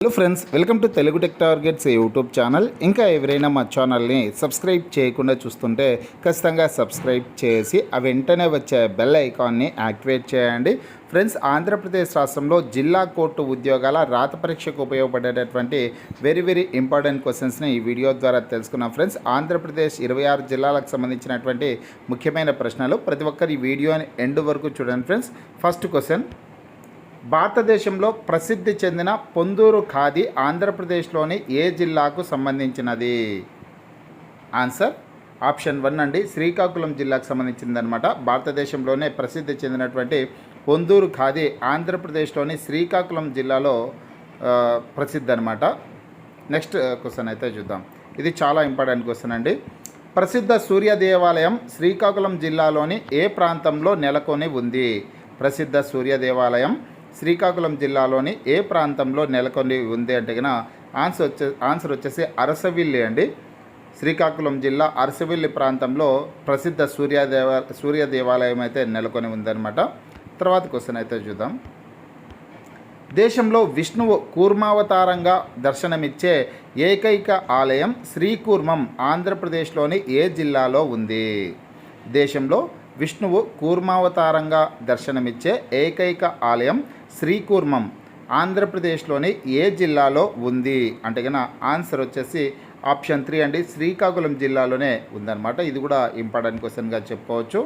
Hello friends, welcome to Telugu tech targets YouTube channel. ఇంకా ఎవరైనా మా ఛానల్ని సబ్స్క్రైబ్ చేయకుండా చూస్తుంటే ఖచ్చితంగా సబ్స్క్రైబ్ చేసి ఆ వెంటనే వచ్చే బెల్ ఐకాన్ని యాక్టివేట్ చేయండి. ఫ్రెండ్స్, ఆంధ్రప్రదేశ్ రాష్ట్రంలో జిల్లా కోర్టు ఉద్యోగాల రాత పరీక్షకు ఉపయోగపడేటటువంటి వెరీ ఇంపార్టెంట్ క్వశ్చన్స్ని ఈ వీడియో ద్వారా తెలుసుకున్నాం. ఫ్రెండ్స్, ఆంధ్రప్రదేశ్ 26 జిల్లాలకు సంబంధించినటువంటి ముఖ్యమైన ప్రశ్నలు. ప్రతి ఒక్కరు ఈ వీడియోని ఎండ్ వరకు చూడండి. ఫ్రెండ్స్, ఫస్ట్ క్వశ్చన్: భారతదేశంలో ప్రసిద్ధి చెందిన పొందూరు ఖాదీ ఆంధ్రప్రదేశ్లోని ఏ జిల్లాకు సంబంధించినది? ఆన్సర్ ఆప్షన్ 1 అండి, శ్రీకాకుళం జిల్లాకు సంబంధించిందనమాట. భారతదేశంలోనే ప్రసిద్ధి చెందినటువంటి పొందూరు ఖాదీ ఆంధ్రప్రదేశ్లోని శ్రీకాకుళం జిల్లాలో ప్రసిద్ధి అనమాట. నెక్స్ట్ క్వశ్చన్ అయితే చూద్దాం. ఇది చాలా ఇంపార్టెంట్ క్వశ్చన్ అండి. ప్రసిద్ధ సూర్య దేవాలయం శ్రీకాకుళం జిల్లాలోని ఏ ప్రాంతంలో నెలకొని ఉంది? ప్రసిద్ధ సూర్య దేవాలయం శ్రీకాకుళం జిల్లాలోని ఏ ప్రాంతంలో నెలకొని ఉంది అంటే కనుక ఆన్సర్ వచ్చేసి అరసవిల్లి అండి. శ్రీకాకుళం జిల్లా అరసవిల్లి ప్రాంతంలో ప్రసిద్ధ సూర్య దేవాలయం అయితే నెలకొని ఉందన్నమాట. తర్వాత క్వశ్చన్ అయితే చూద్దాం. దేశంలో విష్ణువు కూర్మావతారంగా దర్శనమిచ్చే ఏకైక ఆలయం శ్రీకూర్మం ఆంధ్రప్రదేశ్లోని ఏ జిల్లాలో ఉంది? దేశంలో విష్ణువు కూర్మావతారంగా దర్శనమిచ్చే ఏకైక ఆలయం శ్రీకూర్మం ఆంధ్రప్రదేశ్లోని ఏ జిల్లాలో ఉంది అంటే కనుక ఆన్సర్ వచ్చేసి ఆప్షన్ 3 అండి, శ్రీకాకుళం జిల్లాలోనే ఉందన్నమాట. ఇది కూడా ఇంపార్టెంట్ క్వశ్చన్గా చెప్పుకోవచ్చు.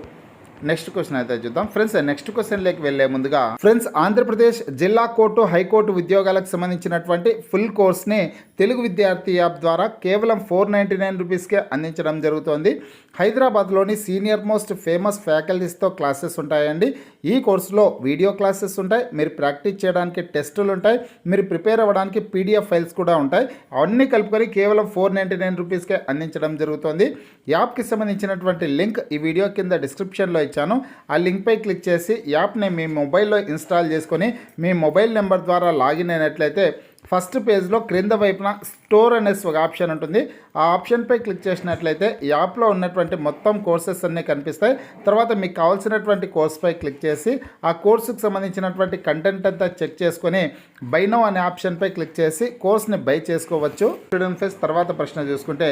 నెక్స్ట్ క్వశ్చన్ అయితే చూద్దాం. ఫ్రెండ్స్, నెక్స్ట్ క్వశ్చన్లోకి వెళ్ళే ముందుగా ఫ్రెండ్స్, ఆంధ్రప్రదేశ్ జిల్లా కోర్టు హైకోర్టు ఉద్యోగాలకు సంబంధించినటువంటి ఫుల్ కోర్స్ని తెలుగు విద్యార్థి యాప్ ద్వారా కేవలం 499 రూపీస్కే అందించడం జరుగుతోంది. హైదరాబాద్లోని సీనియర్ మోస్ట్ ఫేమస్ ఫ్యాకల్టీస్తో క్లాసెస్ ఉంటాయండి. ఈ కోర్సులో వీడియో క్లాసెస్ ఉంటాయి, మీరు ప్రాక్టీస్ చేయడానికి టెస్టులు ఉంటాయి, మీరు ప్రిపేర్ అవ్వడానికి పీడిఎఫ్ ఫైల్స్ కూడా ఉంటాయి. అవన్నీ కలుపుకొని కేవలం 499 రూపీస్కే అందించడం జరుగుతోంది. యాప్కి సంబంధించినటువంటి లింక్ ఈ వీడియో కింద డిస్క్రిప్షన్లో ఇచ్చాను. ఆ లింక్పై క్లిక్ చేసి యాప్ని మీ మొబైల్లో ఇన్స్టాల్ చేసుకొని మీ మొబైల్ నెంబర్ ద్వారా లాగిన్ అయినట్లయితే ఫస్ట్ పేజ్లో క్రింద వైపున స్టోర్ అనేసి ఒక ఆప్షన్ ఉంటుంది. ఆ ఆప్షన్పై క్లిక్ చేసినట్లయితే యాప్లో ఉన్నటువంటి మొత్తం కోర్సెస్ అన్నీ కనిపిస్తాయి. తర్వాత మీకు కావాల్సినటువంటి కోర్స్పై క్లిక్ చేసి ఆ కోర్సుకు సంబంధించినటువంటి కంటెంట్ అంతా చెక్ చేసుకొని బై నౌ అనే ఆప్షన్పై క్లిక్ చేసి కోర్స్ని బై చేసుకోవచ్చు. స్టూడెంట్ ఫేస్ తర్వాత ప్రశ్న చూసుకుంటే,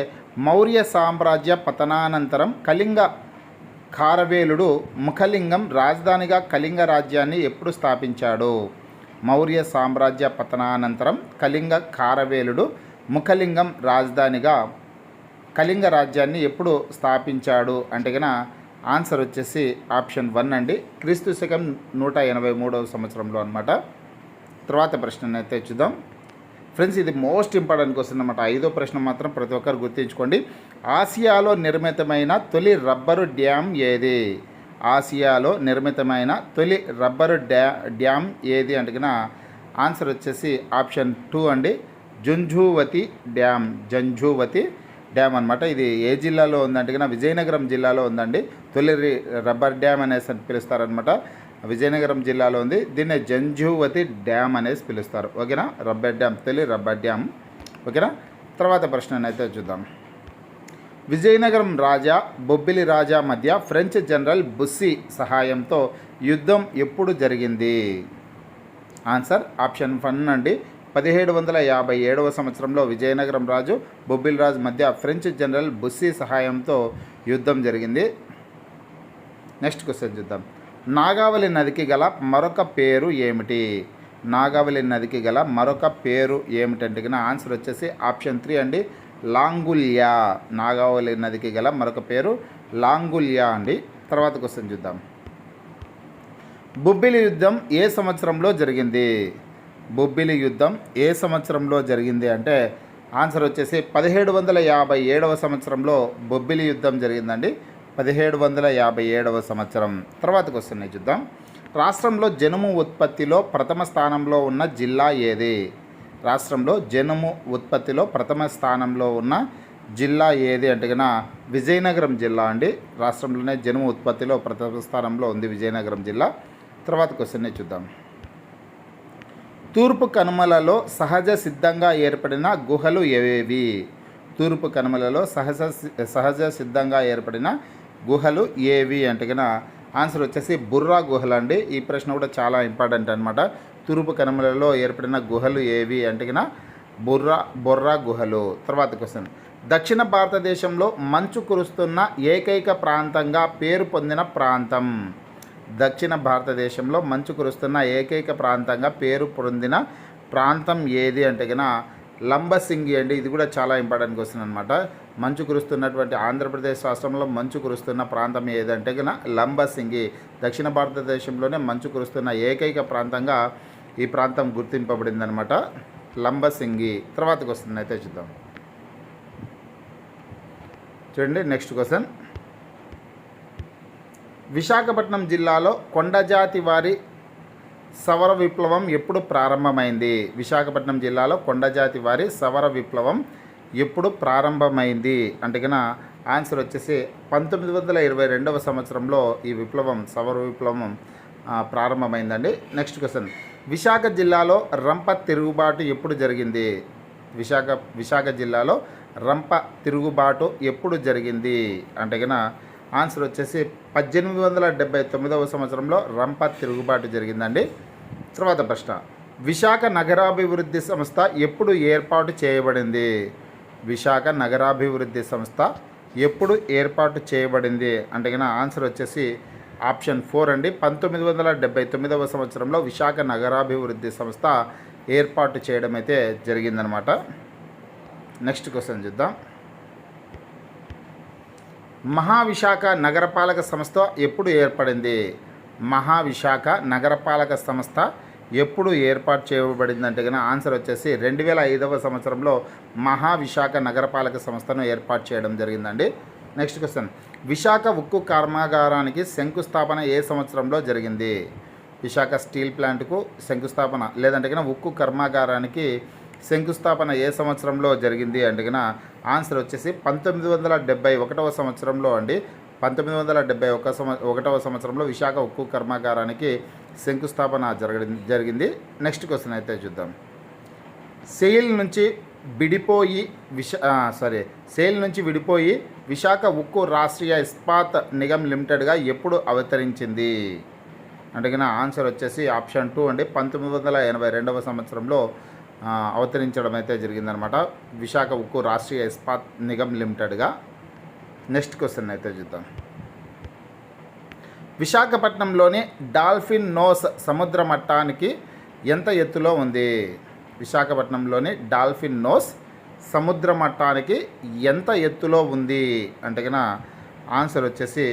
మౌర్య సామ్రాజ్య పతనానంతరం కళింగ ఖారవేలుడు ముఖలింగం రాజధానిగా కళింగ రాజ్యాన్ని ఎప్పుడు స్థాపించాడు? మౌర్య సామ్రాజ్య పతనానంతరం కళింగ ఖారవేలుడు ముఖలింగం రాజధానిగా కళింగ రాజ్యాన్ని ఎప్పుడు స్థాపించాడు అంటే కనుక ఆన్సర్ వచ్చేసి ఆప్షన్ 1 అండి, క్రీస్తు శకం 183వ సంవత్సరంలో అనమాట. తర్వాత ప్రశ్న అయితే చూద్దాం. ఫ్రెండ్స్, ఇది మోస్ట్ ఇంపార్టెంట్ క్వశ్చన్ అనమాట. 5వ ప్రశ్న మాత్రం ప్రతి ఒక్కరు గుర్తుంచుకోండి. ఆసియాలో నిర్మితమైన తొలి రబ్బరు డ్యామ్ ఏది? ఆసియాలో నిర్మితమైన తొలి రబ్బరు డ్యామ్ ఏది అంటే కనుక ఆన్సర్ వచ్చేసి ఆప్షన్ 2 అండి, జంఝావతి డ్యామ్ అనమాట. ఇది ఏ జిల్లాలో ఉందంటే కనుక విజయనగరం జిల్లాలో ఉందండి. తొలి రబ్బర్ డ్యామ్ అనేసి పిలుస్తారనమాట. విజయనగరం జిల్లాలో ఉంది. దీన్ని జంఝావతి డ్యామ్ అనేసి పిలుస్తారు. ఓకేనా? తొలి రబ్బర్ డ్యామ్. ఓకేనా? తర్వాత ప్రశ్న అయితే చూద్దాం. విజయనగరం రాజా బొబ్బిలి రాజా మధ్య ఫ్రెంచ్ జనరల్ బుస్సీ సహాయంతో యుద్ధం ఎప్పుడు జరిగింది? ఆన్సర్ ఆప్షన్ 1 అండి, 1757వ సంవత్సరంలో విజయనగరం రాజు బొబ్బిలి రాజు మధ్య ఫ్రెంచ్ జనరల్ బుస్సీ సహాయంతో యుద్ధం జరిగింది. నెక్స్ట్ క్వశ్చన్ చూద్దాం. నాగావళి నదికి గల మరొక పేరు ఏమిటి? నాగావళి నదికి గల మరొక పేరు ఏమిటంటే కనుక ఆన్సర్ వచ్చేసి ఆప్షన్ 3 అండి, లాంగుల్యా. నాగావళి నదికి గల మరొక పేరు లాంగుల్యా అండి. తర్వాత క్వశ్చన్ చూద్దాం. బొబ్బిలి యుద్ధం ఏ సంవత్సరంలో జరిగింది? బొబ్బిలి యుద్ధం ఏ సంవత్సరంలో జరిగింది అంటే ఆన్సర్ వచ్చేసి 1757వ సంవత్సరంలో బొబ్బిలి యుద్ధం జరిగిందండి. 1757వ సంవత్సరం. తర్వాత క్వశ్చన్ చూద్దాం. రాష్ట్రంలో జనుము ఉత్పత్తిలో ప్రథమ స్థానంలో ఉన్న జిల్లా ఏది? రాష్ట్రంలో జనుము ఉత్పత్తిలో ప్రథమ స్థానంలో ఉన్న జిల్లా ఏది అంటే కనుక విజయనగరం జిల్లా అండి. రాష్ట్రంలోనే జనుము ఉత్పత్తిలో ప్రథమ స్థానంలో ఉంది విజయనగరం జిల్లా. తర్వాత క్వశ్చన్ చూద్దాం. తూర్పు కనుమలలో సహజ సిద్ధంగా ఏర్పడిన గుహలు ఏవేవి? తూర్పు కనుమలలో సహజ సిద్ధంగా ఏర్పడిన గుహలు ఏవి అంటే కనుక ఆన్సర్ వచ్చేసి బుర్రా గుహలు అండి. ఈ ప్రశ్న కూడా చాలా ఇంపార్టెంట్ అనమాట. తూర్పు కనుమలలో ఏర్పడిన గుహలు ఏవి అంటే గిన బొర్రా గుహలు. తర్వాత క్వశ్చన్, దక్షిణ భారతదేశంలో మంచు కురుస్తున్న ఏకైక ప్రాంతంగా పేరు పొందిన ప్రాంతం. దక్షిణ భారతదేశంలో మంచు కురుస్తున్న ఏకైక ప్రాంతంగా పేరు పొందిన ప్రాంతం ఏది అంటే గిన లంబసింగి అండి. ఇది కూడా చాలా ఇంపార్టెంట్ క్వశ్చన్ అనమాట. మంచు కురుస్తున్నటువంటి ఆంధ్రప్రదేశ్ రాష్ట్రంలో మంచు కురుస్తున్న ప్రాంతం ఏదంటే గిన లంబసింగి. దక్షిణ భారతదేశంలోనే మంచు కురుస్తున్న ఏకైక ప్రాంతంగా ఈ ప్రాంతం గుర్తింపబడింది అనమాట, లంబసింగి. తర్వాతకి వస్తుంది అయితే చూద్దాం. చూడండి నెక్స్ట్ క్వశ్చన్, విశాఖపట్నం జిల్లాలో కొండజాతి వారి సవర విప్లవం ఎప్పుడు ప్రారంభమైంది? విశాఖపట్నం జిల్లాలో కొండజాతి వారి సవర విప్లవం ఎప్పుడు ప్రారంభమైంది అంటే కన్నా ఆన్సర్ వచ్చేసి 1922వ సంవత్సరంలో ఈ విప్లవం సవర విప్లవం ప్రారంభమైందండి. నెక్స్ట్ క్వశ్చన్, విశాఖ జిల్లాలో రంప తిరుగుబాటు ఎప్పుడు జరిగింది? విశాఖ జిల్లాలో రంప తిరుగుబాటు ఎప్పుడు జరిగింది అంటే కన్నా ఆన్సర్ వచ్చేసి 1879వ సంవత్సరంలో రంప తిరుగుబాటు జరిగిందండి. తర్వాత ప్రశ్న, విశాఖ నగరాభివృద్ధి సంస్థ ఎప్పుడు ఏర్పాటు చేయబడింది? విశాఖ నగరాభివృద్ధి సంస్థ ఎప్పుడు ఏర్పాటు చేయబడింది అంటే కన్నా ఆన్సర్ వచ్చేసి ఆప్షన్ 4 అండి. 1979వ సంవత్సరంలో విశాఖ నగరాభివృద్ధి సంస్థ ఏర్పాటు చేయడం అయితే జరిగిందనమాట. నెక్స్ట్ క్వశ్చన్ చూద్దాం. మహావిశాఖ నగరపాలక సంస్థ ఎప్పుడు ఏర్పడింది? మహావిశాఖ నగరపాలక సంస్థ ఎప్పుడు ఏర్పాటు చేయబడింది అంటే కనుక ఆన్సర్ వచ్చేసి 2005వ సంవత్సరంలో మహావిశాఖ నగరపాలక సంస్థను ఏర్పాటు చేయడం జరిగిందండి. నెక్స్ట్ క్వశ్చన్, విశాఖ ఉక్కు కర్మాగారానికి శంకుస్థాపన ఏ సంవత్సరంలో జరిగింది? విశాఖ స్టీల్ ప్లాంట్కు శంకుస్థాపన లేదంటే కనుక ఉక్కు కర్మాగారానికి శంకుస్థాపన ఏ సంవత్సరంలో జరిగింది అంటే కనుక ఆన్సర్ వచ్చేసి 1971వ సంవత్సరంలో అండి. 1971వ సంవత్సరంలో విశాఖ ఉక్కు కర్మాగారానికి శంకుస్థాపన జరిగింది. నెక్స్ట్ క్వశ్చన్ అయితే చూద్దాం. సెయిల్ నుంచి విడిపోయి విశాఖ ఉక్కు రాష్ట్రీయ ఇస్పాత్ నిగమ్ లిమిటెడ్గా ఎప్పుడు అవతరించింది అంటే కనుక ఆన్సర్ వచ్చేసి ఆప్షన్ 2 అండి. 1982వ సంవత్సరంలో అవతరించడం అయితే జరిగిందనమాట, విశాఖ ఉక్కు రాష్ట్రీయ ఇస్పాత్ నిగమ్ లిమిటెడ్గా. నెక్స్ట్ క్వశ్చన్ అయితే చూద్దాం. విశాఖపట్నంలోని డాల్ఫిన్ నోస్ సముద్ర మట్టానికి ఎంత ఎత్తులో ఉంది? విశాఖపట్నంలోని డాల్ఫిన్ నోస్ సముద్ర మట్టానికి ఎంత ఎత్తులో ఉంది అంటే కనుక ఆన్సర్ వచ్చేసి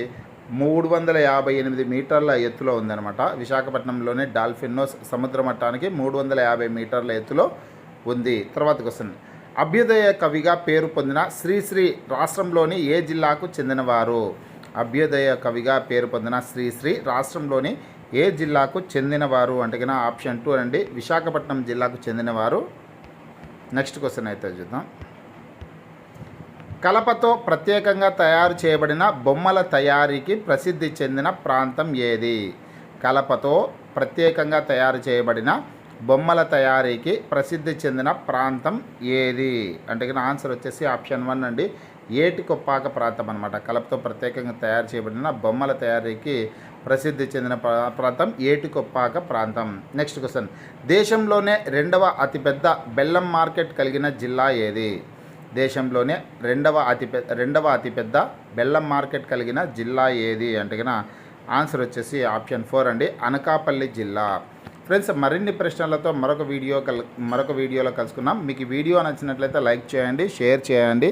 358 మీటర్ల ఎత్తులో ఉందన్నమాట. విశాఖపట్నంలోని డాల్ఫిన్ నోస్ సముద్ర మట్టానికి 350 మీటర్ల ఎత్తులో ఉంది. తర్వాత క్వశ్చన్, అభ్యుదయ కవిగా పేరు పొందిన శ్రీశ్రీ రాష్ట్రంలోని ఏ జిల్లాకు చెందినవారు? అభ్యుదయ కవిగా పేరు పొందిన శ్రీశ్రీ రాష్ట్రంలోని ఏ జిల్లాకు చెందినవారు అంటే కనుక ఆప్షన్ 2 అండి, విశాఖపట్నం జిల్లాకు చెందినవారు. నెక్స్ట్ క్వశ్చన్ అయితే చూద్దాం. కలపతో ప్రత్యేకంగా తయారు చేయబడిన బొమ్మల తయారీకి ప్రసిద్ధి చెందిన ప్రాంతం ఏది? కలపతో ప్రత్యేకంగా తయారు చేయబడిన బొమ్మల తయారీకి ప్రసిద్ధి చెందిన ప్రాంతం ఏది అంటే కనుక ఆన్సర్ వచ్చేసి ఆప్షన్ 1 అండి, ఏటికొప్పాక ప్రాంతం అనమాట. కలపతో ప్రత్యేకంగా తయారు చేయబడిన బొమ్మల తయారీకి ప్రసిద్ధి చెందిన ప్రాంతం ఏటికొప్పాక ప్రాంతం. నెక్స్ట్ క్వశ్చన్, దేశంలోనే రెండవ అతిపెద్ద మార్కెట్ కలిగిన జిల్లా ఏది? దేశంలోనే రెండవ అతిపెద్ద బెల్లం మార్కెట్ కలిగిన జిల్లా ఏది అంటే కనుక ఆన్సర్ వచ్చేసి ఆప్షన్ 4 అండి, అనకాపల్లి జిల్లా. ఫ్రెండ్స్, మరిన్ని ప్రశ్నలతో మరొక వీడియోలో కలుసుకుందాం. మీకు ఈ వీడియో నచ్చినట్లయితే లైక్ చేయండి, షేర్ చేయండి.